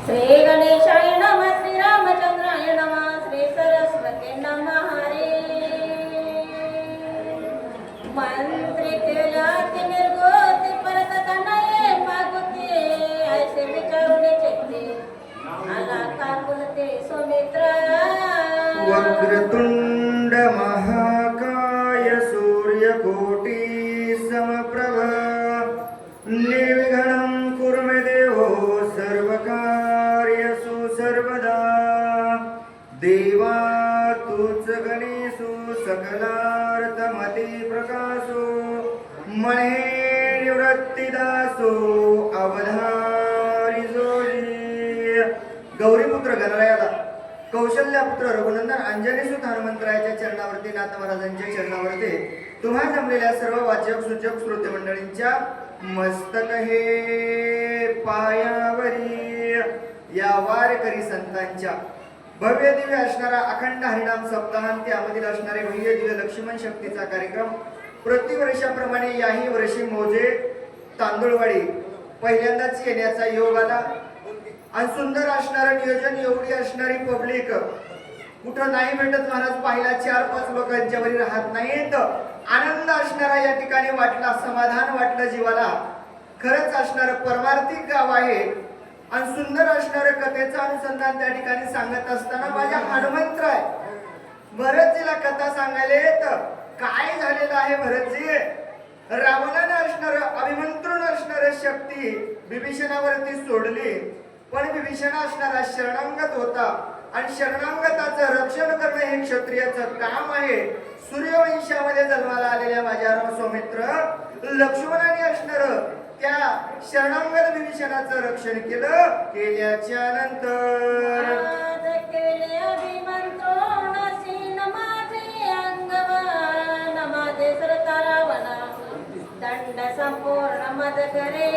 श्री गणेशाय नमः, श्री रामचंद्राय नमः, श्री सरस्वती नमः रे. मंत्री केला ती निर्गोती परत तनये मागुती ऐसे विचारुनी चित्ते आला काकुलते सुमित्रा. वक्रतुंड महाकाय सूर्यकोटि समप्रभ निर्विघ्नं कुरु मे देवो सर्वकार्यसु सर्वदा. देवा तुच गणेशु सकलार्थमति प्रकाशो मणे निवृत्तिदासो अवधारी जोडी. गौरीपुत्र गणरायाला कौशल्यापुत्र रघुनंदन अंजनीसुत हनुमंतरायाच्या चरणावरती नाथ महाराजांच्या चरणावरती तुम्हा जमलेल्या सर्व वाचक सूचक श्रोते मंडळींच्या मस्तक हे पायावरी या वारकरी संतांच्या भव्य दिव्य असणारा अखंड हरिनाम सप्ताहांत त्यामधील असणारे भव्य दिव्य लक्ष्मण शक्तीचा कार्यक्रम प्रतिवर्षाप्रमाणे याही वर्षी मोजे तांदूळवाडी पहिल्यांदाच येण्याचा योग आला. आणि सुंदर असणारं नियोजन, एवढी असणारी पब्लिक कुठं नाही भेटत महाराज. पाहिला 4-5 लोकांच्या वरी राहत नाहीत. आनंद असणारा या ठिकाणी वाटला, समाधान वाटलं जीवाला. खरंच असणारं परमार्थिक गाव आहे आणि सुंदर असणारं कथेचं अनुसंधान त्या ठिकाणी सांगत असताना माझ्या हनुमंतराय भरतजीला कथा सांगायला येत. काय झालेलं आहे भरतजी? रावणाने असणारं अभिमंत्रण असणारं शक्ती विभीषणावरती सोडली, पण विभीषण असणारा शरणांगत होता आणि शरणांगताचं रक्षण करणे हे क्षत्रियाचं काम आहे. सूर्यवंशामध्ये जन्माला आलेल्या माझ्या सौमित्र लक्ष्मणाने असणारं त्या शरणांगत विभीषणाचं रक्षण केल्याच्या नंतर दंड संपूर्ण मद करे.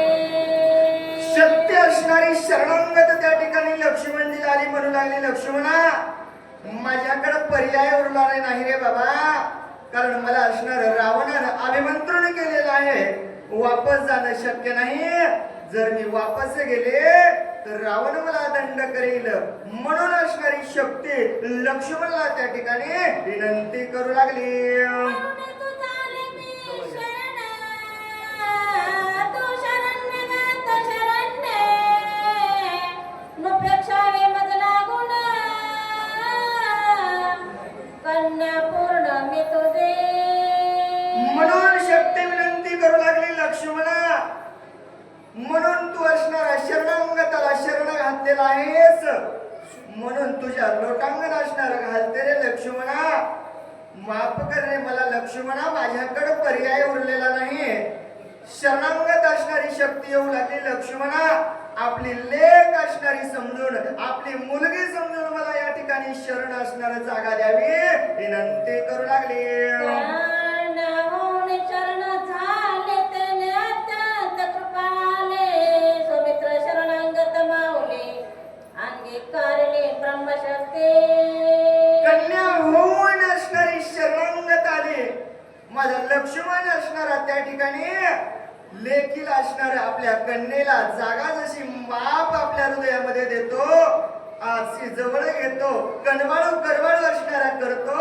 सत्य असणारी शरणांगत त्या ठिकाणी लक्ष्मणजीला आली. म्हणू लागली, लक्ष्मणा माझ्याकडे पर्याय उरला नाही रे बाबा, कारण मला असणार रावणानं अभिमंत्रण केलेलं आहे. वापस जाणं शक्य नाही. जर मी वापस गेले तर रावण मला दंड करेल. म्हणून असणारी शक्ती लक्ष्मणला त्या ठिकाणी विनंती करू लागली. म्हणून शक्ती विनंती करू लागली, लक्ष्मणा म्हणून तू असणारा शरणांगताला शरण घातलेला आहेस, म्हणून तुझ्या लोटांगण असणारा घालते रे लक्ष्मणा. माफ कर रे मला लक्ष्मणा, माझ्याकडे पर्याय उरलेला नाही. शरणांगत असणारी शक्ती येऊ लागली. लक्ष्मणा आपली लेक असणारी समजून, आपली मुलगी समजून मला या ठिकाणी शरण असणार जागा द्यावी विनंती करू लागली. चरण झाले त्याने अत्यंत कृपाले. सुमित्र शरणांगत माऊले अंगीकारले ब्रह्मशक्ती. कन्या होऊन असणारी शरणांगत आली. माझा लक्ष्मण असणारा त्या ठिकाणी लेकीला असणार आपल्या कन्येला जागा जशी बाप आपल्या हृदयामध्ये देतो, आजची जवळ घेतो, कणवाळू करवाळू असणारा करतो,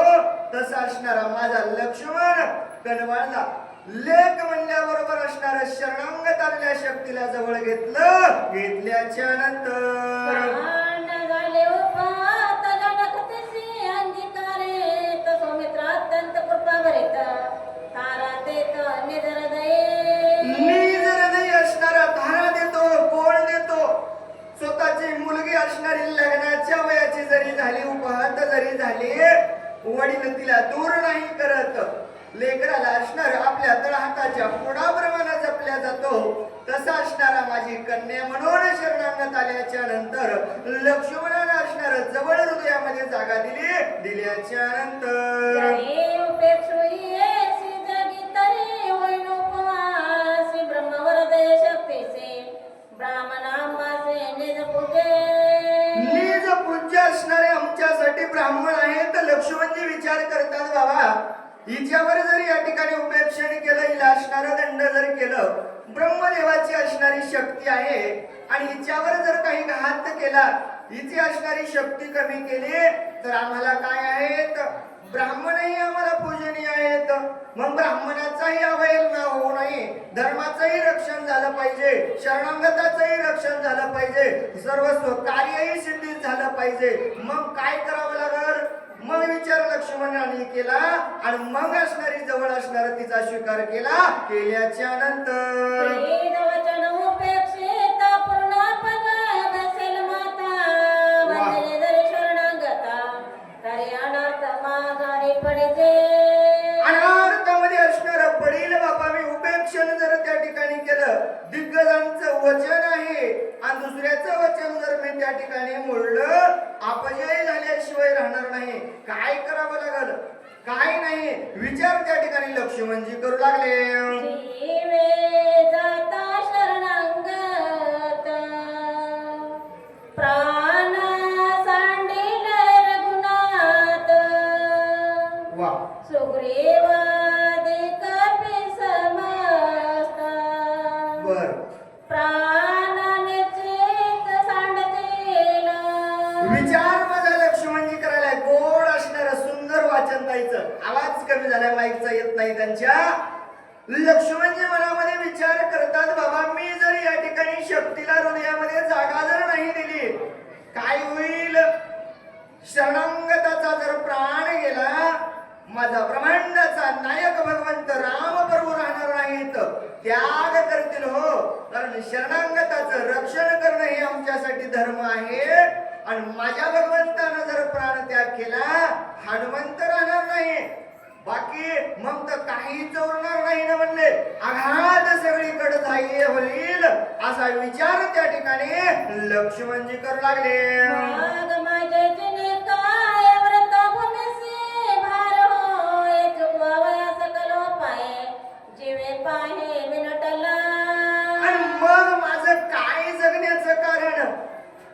तसा असणारा माझा लक्ष्मण कणवाळला लेक म्हणल्याबरोबर असणारा शरणांगत आलेल्या शक्तीला जवळ घेतल्याच्या नंतर अत्यंत कृपा भरित तारा देत निधर असणारा धारा देतो. कोण देतो? स्वतःची मुलगी असणारी लग्नाच्या वयाची जरी झाली, उपहात जरी झाली, वडील तिला दूर नाही करत. लेकराला असणार आपल्या तळहाताच्या पुढाप्रमाणे जपल्या जातो, तसा असणारा माझी कन्या म्हणून शरणांगत आल्याच्या नंतर लक्ष्मणाला असणार जवळ हृदयामध्ये जागा दिल्याच्या नंतर निज पूज्य असणारे आमच्यासाठी ब्राह्मण आहेत. लक्ष्मणजी विचार करतात, बाबा हिच्यावर जर या ठिकाणी उपेक्षण केलं, हिला असणारा दंड जर केलं, ब्रह्मदेवाची असणारी शक्ती आहे आणि हिच्यावर जर काही घात केला केला, हिची असणारी शक्ती कमी केली तर आम्हाला काय आहेत? ब्राह्मणही आम्हाला पूजनीय आहेत. मग ब्राह्मणाचाही अवहेलना होऊ नये, धर्माचंही रक्षण झालं पाहिजे, शरणागताचंही रक्षण झालं पाहिजे, सर्वस्व कार्यही सिद्धीत झालं पाहिजे. मग काय करावं लागल? मग विचार लक्ष्मणाने केला आणि मग असणारी जवळ असणार तिचा स्वीकार केला. केल्याच्या नंतर वचन उपेक्षित पूर्ण पद नसेल माता, वंदने जरी शरणागता तरी अनर्थ माघारी पडते. अनार्थामध्ये असणार पडील बाबा. मी उपेक्षण जर त्या ठिकाणी केलं, दिग्गजांचं वचन आहे आणि दुसऱ्याचं वचन जर मी त्या ठिकाणी मोडलं, अपजय झाल्याशिवाय राहणार नाही. काय करावं लागल? काय नाही. विचार त्या ठिकाणी लक्ष्मणजी करू लागले. जीवे जाता शरणागत प्राण सांडिल रघुनाथ, वा सुग्रीवादी कपी समस्त बर. प्राणाने चेत सांडतील. विचार माझा लक्ष्मणजी करायला गोड असणार सुंदर वाचन द्यायचं. आवाज कमी झाला, माईकचा येत नाही त्यांच्या. लक्ष्मणजी मनामध्ये विचार करतात, बाबा मी जर या ठिकाणी शक्तीला हृदयामध्ये जागा जर नाही दिली, काय होईल? शरणागताचा जर प्राण गेला, माझा ब्रह्मांडाचा नायक भगवंत राम प्रभू राहणार नाहीत, त्याग करतील. हो, कारण शरणागताचं रक्षण करणं हे आमच्यासाठी धर्म आहे. आणि माझ्या भगवंतानं जर प्राण त्याग केला, हनुमंत राहणार नाही. बाकी मग तर काहीच उरणार नाही ना. म्हणले आघात सगळीकडे जाई होईल असा विचार त्या ठिकाणी लक्ष्मणजी करू लागले. मग माझे जिने काय व्रत भूमिसे भार होय, चुकवावया सकल पाये जीवे पाहे विनटला. आणि मग माझं काय जगण्याचं कारण?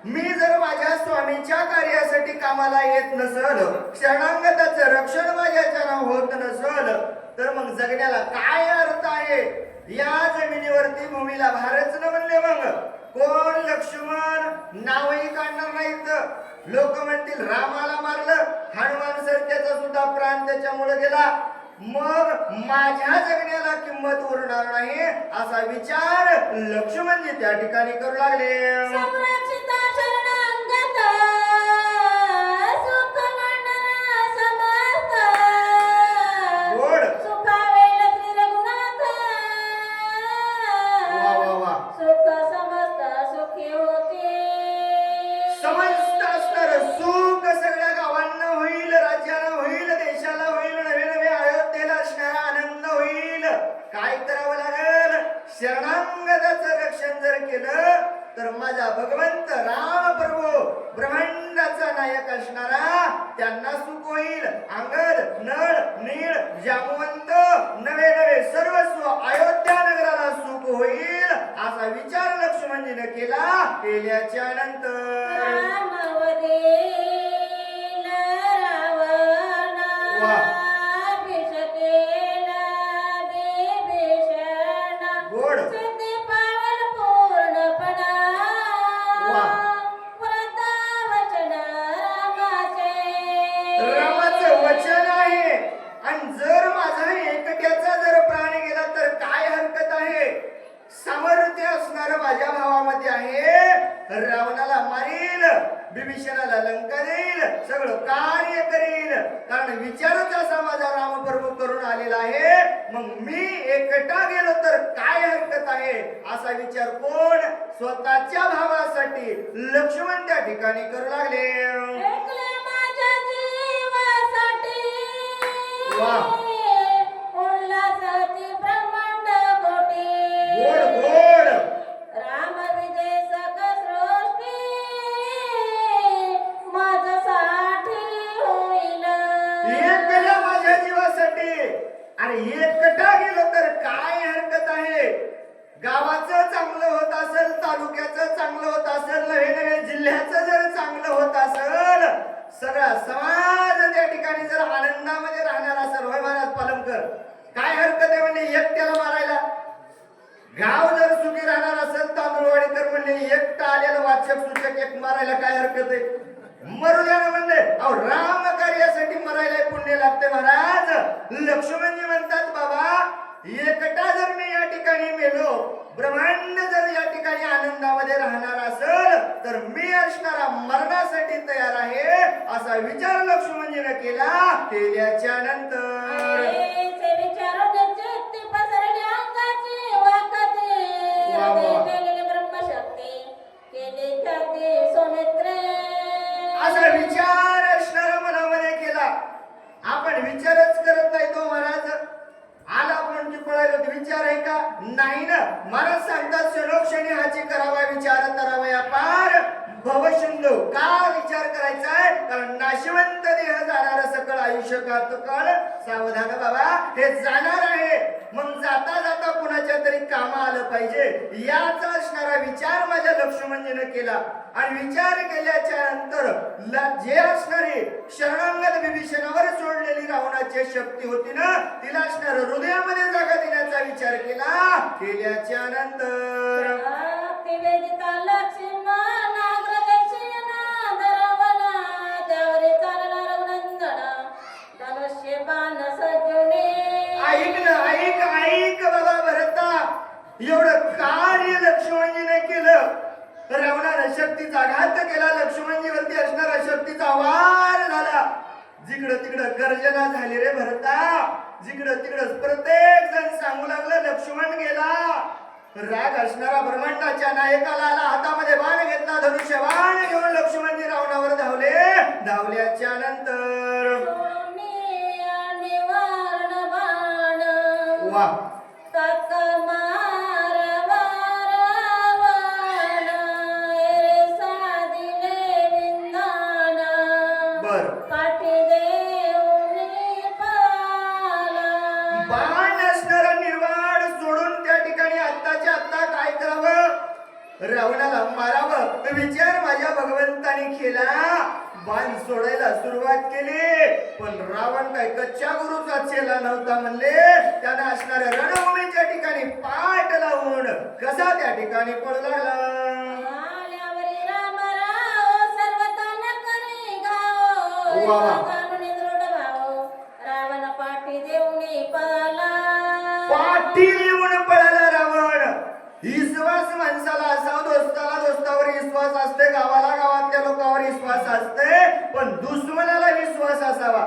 मी जर माझ्या स्वामीच्या कार्यासाठी कामाला येत नसल, शरणागताचं रक्षण माझ्याच्यानं होत नसल, तर मग जगण्याला काय अर्थ आहे? या जमिनीवरती भूमीला भारच न म्हणले मग कोण? लक्ष्मण नावही काढणार नाहीत. लोक म्हणतील रामाला मारलं, हनुमान सत्याचा सुद्धा प्राण त्याच्यामुळे गेला. मग माझ्या जगण्याला किंमत उरणार नाही असा विचार लक्ष्मणजी त्या ठिकाणी करू लागले. संरक्षिता शरणागत सुख मंडळ समस्त, गोड. सुखावेल श्री रघुनाथ, वा वा वा. सुख समस्त सुखी होते. समस्त असणार सुख सगळ्या गावांना होईल, राज्याला होईल, देशाला होईल, नवे नवे अयोध्येला असणारा आनंद होईल. काय करावं लागेल? शरणागताचं रक्षण जर केलं तर माझा भगवंत राम प्रभू ब्रह्मांडाचा नायक असणारा त्यांना सुख होईल. अंगद, नळ, नीळ, जामवंत, नवे नवे सर्वस्व अयोध्या नगराला सुख होईल असा विचार लक्ष्मणजीने केला. केल्याच्या नंतर रामवदेल रावणा, वा. अभिषेकेला बिभीषणा, गोड. सिद्धी पावल पूर्णपणा, वा. व्रत वचन रामाचे. रामाचं वचन आहे. आणि जर माझा एकट्याचा जर प्राण गेला तर काय हरकत आहे? सामर्थ्य असणार माझ्या भावामध्ये आहे. रावणाला मारील, बिभीषणाला लंका देईल, सगळं कार्य करील. कारण विचारच असा माझा रामप्रभू करून आलेला आहे. मग मी एकटा गेलो तर काय हरकत आहे असा विचार कोण? स्वतःच्या भावासाठी लक्ष्मण त्या ठिकाणी करू लागले. ऐकले माझ्या जीवासाठी, वा. उल्हासाची ब्रह्मांड कोटी. गोड गोड. राम विजय सक सृष्टी माझ्यासाठी होईल. एकट्या माझ्या जीवासाठी. आणि एकटा गेलो तर काय हरकत आहे? गावाचं चांगलं होत असेल, तालुक्याचं चांगलं होत असेल, नवे नवे जिल्ह्याचं जर चांगलं होत असेल, सगळा समाज त्या ठिकाणी जर आनंदामध्ये राहणार असेल, होय महाराज पालमकर, काय हरकत आहे म्हणजे एकट्याला मारायला? गाव जर सुखी राहणार असेल, तांदूळवाडीकर म्हणले एकटा आलेलं वाचक सूचक एक मार मारायला काय हरकत आहे? मरू द्या ना म्हणले. अहो राम कार्यासाठी मरायला पुण्य लागते महाराज. लक्ष्मणजी म्हणतात बाबा एकटा जर मी या ठिकाणी मेलो, ब्रह्मांड जर या ठिकाणी आनंदामध्ये राहणार असेल तर मी असणारा मरणासाठी तयार आहे असा विचार लक्ष्मणजीने केल्याच्या नंतर असा विचार असणारा मनामध्ये केला. आपण विचारच करत नाही तो महाराज. आला आपण की पळायला विचार आहे का? नाही ना. महाराज सांगतात क्षणोक्षणी हाची करावा विचार करावा पार भवशुंद. का विचार करायचा आहे? कारण नाशवंत देह जाणार सकळ आयुष्य काळ सावधान बाबा हे जाणार आहे. मग जाता जाता कुणाच्या तरी कामा आलं पाहिजे याचा असणारा विचार माझ्या लक्ष्मणजीने केला. आणि विचार केल्याच्या नंतर जे असणारी शरणांगत विभीषणावर सोडलेली रावणाची शक्ती होती ना तिला असणार हृदयामध्ये जागा देण्याचा विचार केल्याच्या नंतर ऐक बाबा भरता. एवढं कार्य लक्ष्मणजीने केलं. रावणाने शक्तीचा घात केला. लक्ष्मणजीवरती असणारा शक्तीचा वार झाला. जिकडं तिकडं गर्जना झाली रे भरता. जिकडं तिकडं प्रत्येक जण सांगू लागलं लक्ष्मण गेला. राग असणारा ब्रह्मांडाच्या नायकाला आला. हातामध्ये बाण घेतला. धनुष्य बाण घेऊन लक्ष्मणजी रावणावर धावल्याच्या नंतर वा रावणाला मारावं विचार माझ्या भगवंताने केला. बाण सोडायला सुरुवात केली पण रावण काय कच्च्या गुरुचा चेला नव्हता म्हणले. त्यानं असणाऱ्या रणभूमीच्या ठिकाणी पाठ लावून कसा त्या ठिकाणी पळू लागला. पाठी देऊन पळाला रावण. विश्वास माणसाला असावा. दोस्तावर विश्वास असते. गावातल्या लोकांवर विश्वास असते. पण दुश्मनाला विश्वास असावा.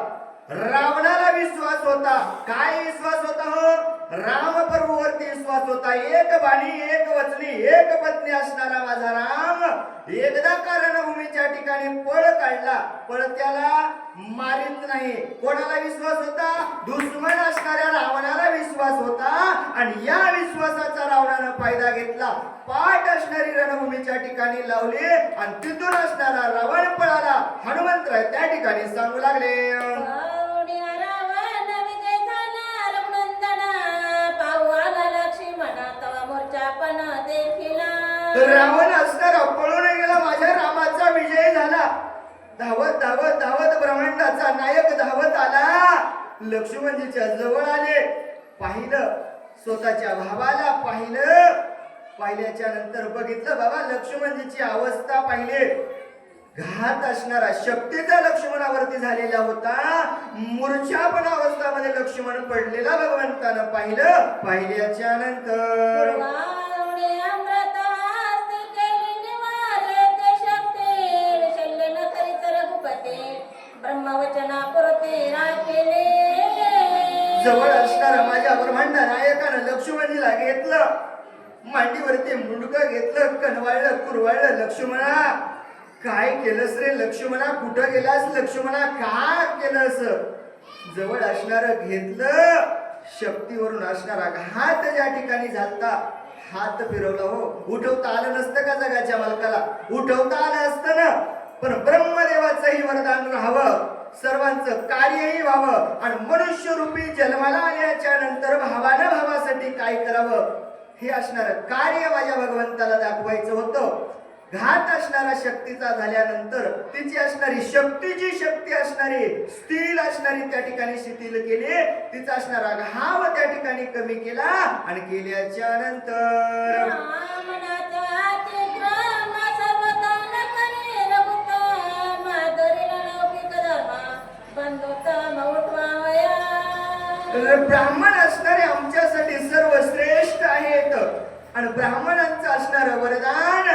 रावणाला विश्वास होता. काय विश्वास होता हो? राम प्रभूवरती विश्वास होता. एक बाणी एक वचनी एक पत्नी असणारा माझा राम एकदा का रणभूमीच्या ठिकाणी पळ काढला. पळ त्याला मारित नाही. कोणाला विश्वास होता? दुश्मन असणाऱ्या रावणाला विश्वास होता. आणि या विश्वासाचा रावणानं फायदा घेतला. पाठ असणारी रणभूमीच्या ठिकाणी लावली आणि तिथून असणारा रावण पळाला. हनुमंतराय त्या ठिकाणी सांगू लागले रावण असणारा पळून गेला. माझ्या रामाचा विजय झाला. धावत धावत धावत ब्रह्मांडाचा नायक धावत आला. लक्ष्मणजीच्या जवळ आले. पाहिलं स्वतःच्या भावाला पाहिल्याच्या नंतर बघितलं बाबा लक्ष्मणजीची अवस्था पाहिली. घात असणारा शक्तीचा लक्ष्मणावरती झालेला होता. मूर्छापण अवस्थामध्ये लक्ष्मण पडलेला भगवंतानं पाहिल्याच्या नंतर जवळ असणारा माझ्या ब्रह्मांड नायकानं लक्ष्मणजीला घेतलं. मांडीवरती मुंडकं घेतलं. कनवाळलं कुरवाळलं. लक्ष्मणा काय केलंस रे? लक्ष्मणा कुठं गेलास? लक्ष्मणा का केलंस? जवळ असणार घेतलं. शक्तीवरून असणारा घात ज्या ठिकाणी झालता हात फिरवला. हो उठवता आलं नसतं का जगाच्या मालकाला? उठवता आलं असतं ना. पण ब्रह्मदेवाचंही वरदान राहावं. सर्वांचं कार्यही व्हावं. आणि मनुष्य रूपी जन्माला आल्याच्या नंतर भावासाठी काय करावं हे असणार कार्य माझ्या भगवंताला दाखवायचं होतं. घात असणारा शक्तीचा झाल्यानंतर तिची असणारी शक्तीची शक्ती असणारी स्थिर असणारी त्या ठिकाणी शिथिल केली. तिचा असणारा घाव त्या ठिकाणी कमी केला. आणि केल्याच्या नंतर ब्राह्मण असणारे आमच्यासाठी सर्वश्रेष्ठ आहेत आणि ब्राह्मणांचं असणारं वरदान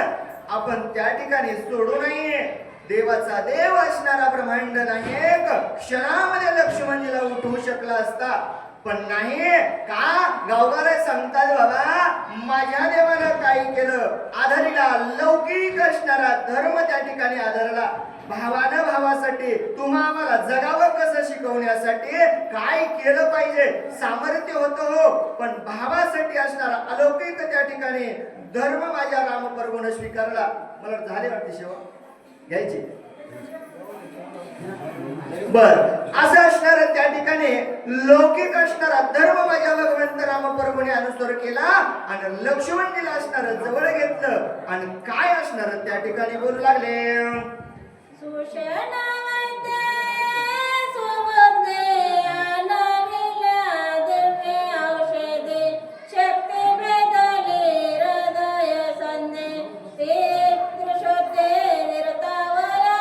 आपण त्या ठिकाणी सोडू नये. देवाचा देव असणारा ब्रह्मांड नायक क्षणामध्ये लक्ष्मणजीला उठवू शकला असता, पण नाही का. गावगारे सांगतात बाबा माझ्या देवानं काय केलं, आधारीला लौकिक असणारा धर्म त्या ठिकाणी आधारला. भावानं भावासाठी तुम्हा आम्हाला जगावं कसं शिकवण्यासाठी काय केलं पाहिजे सामर्थ्य होतं हो, पण भावासाठी असणारा अलौकिक त्या ठिकाणी धर्म माझ्या रामपर्वण स्वीकारला. मला झाले वाटते शेवा घ्यायची. बर असं असणार त्या ठिकाणी लौकिक असणारा धर्म माझ्या भगवंत रामपर्वणे अनुसर केला आणि लक्ष्मणजीला असणार जवळ घेतलं आणि काय असणार त्या ठिकाणी बोलू लागले. सुषणावते सुभगे अनाविला दिव्य औषधे शक्ती भेदली हृदय संधे तीर्थशोधे निरतावरा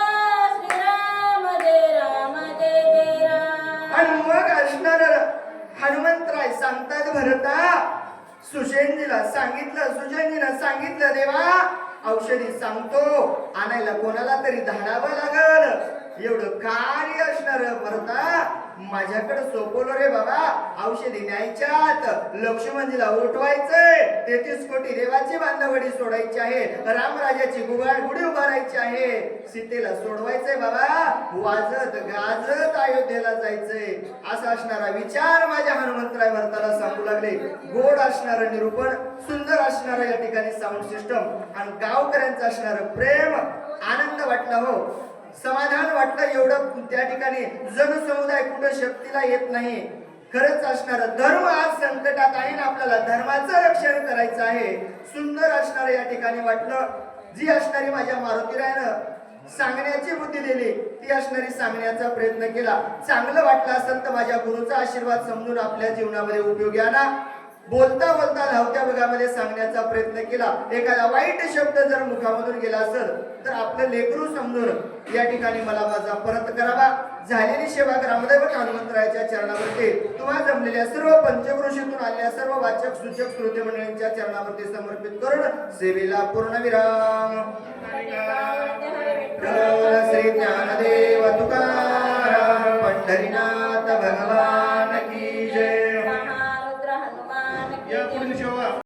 श्रीराम जय राम. आणि मग असणार हनुमंतराय सांगतात भरता सुषेणजीला सांगितलं, सुषेणजीला सांगितलं देवा औषधी सांगतो आणायला कोणाला तरी धाडावं लागल. एवढं कार्य असणार भरता माझ्याकडे सोपवलं रे बाबा. औषधी न्यायच्यात, लक्ष्मणजीला उठवायचंय, 33 कोटी देवाची बांधवडी सोडायची आहे, रामराजाची गुढी उभारायची आहे, सीतेला सोडवायचंय बाबा, वाजत गाजत अयोध्येला जायचंय. असा असणारा विचार माझ्या हनुमंतराय भरताला सांगू लागले. गोड असणार निरूपण, सुंदर असणार या ठिकाणी साऊंड सिस्टम आणि गावकऱ्यांचं असणार प्रेम, आनंद वाटला हो, समाधान वाटलं. एवढं त्या ठिकाणी जनसमुदाय कुठं शक्तीला येत नाही. खरंच असणार धर्म आज संकटात आहे ना, आपल्याला धर्माचं रक्षण करायचं आहे. सुंदर असणार या ठिकाणी वाटलं. जी असणारी माझ्या मारुतीरायानं सांगण्याची बुद्धी दिली ती असणारी सांगण्याचा प्रयत्न केला. चांगलं वाटलं असेल तर माझ्या गुरुचा आशीर्वाद समजून आपल्या जीवनामध्ये उपयोगी आणा. बोलता बोलता धावत्या भागामध्ये सांगण्याचा प्रयत्न केला. एखादा वाईट शब्द जर मुखामधून गेला असेल तर आपलं लेकरू समजून या ठिकाणी मला माझा परत करावा. झालेली सेवा ग्रामदैवत हनुमंतरायाच्या चरणावरती तुम्हा जमलेल्या सर्व पंचक्रोशीतून आलेल्या सर्व वाचक सूचक श्रोते मंडळींच्या चरणावरती समर्पित करून सेवेला पूर्णविराम. श्री ज्ञानदेव तुकाराम पंढरीनाथ भगवान